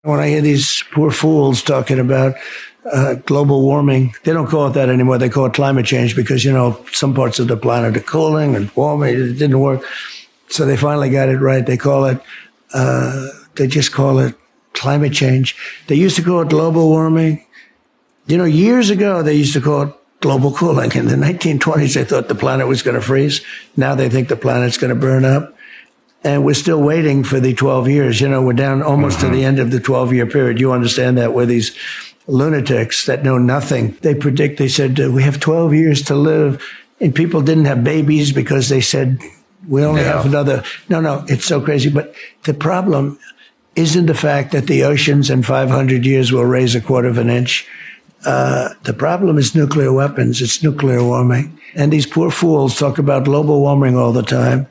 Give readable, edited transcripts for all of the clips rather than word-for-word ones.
When I hear these poor fools talking about global warming, they don't call it that anymore. They call it climate change because, some parts of the planet are cooling and warming. It didn't work. So they finally got it right. They just call it climate change. They used to call it global warming. Years ago, they used to call it global cooling. In the 1920s, they thought the planet was going to freeze. Now they think the planet's going to burn up. And we're still waiting for the 12 years. We're down almost to the end of the 12-year period. You understand that, where these lunatics that know nothing, they said, we have 12 years to live. And people didn't have babies because they said, we only have another. No, it's so crazy. But the problem isn't the fact that the oceans in 500 years will raise a quarter of an inch. The problem is nuclear weapons. It's nuclear warming. And these poor fools talk about global warming all the time.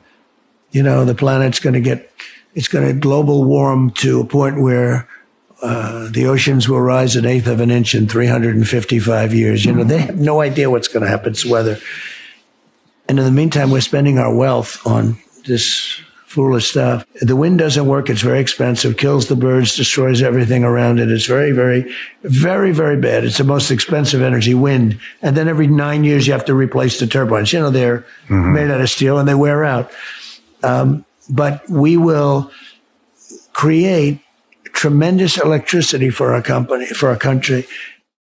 The planet's going to global warm to a point where the oceans will rise an eighth of an inch in 355 years. They have no idea what's going to happen to weather. And in the meantime, we're spending our wealth on this foolish stuff. The wind doesn't work. It's very expensive, kills the birds, destroys everything around it. It's very, very, very, very bad. It's the most expensive energy, wind. And then every 9 years, you have to replace the turbines. They're made out of steel and they wear out. But we will create tremendous electricity for our country.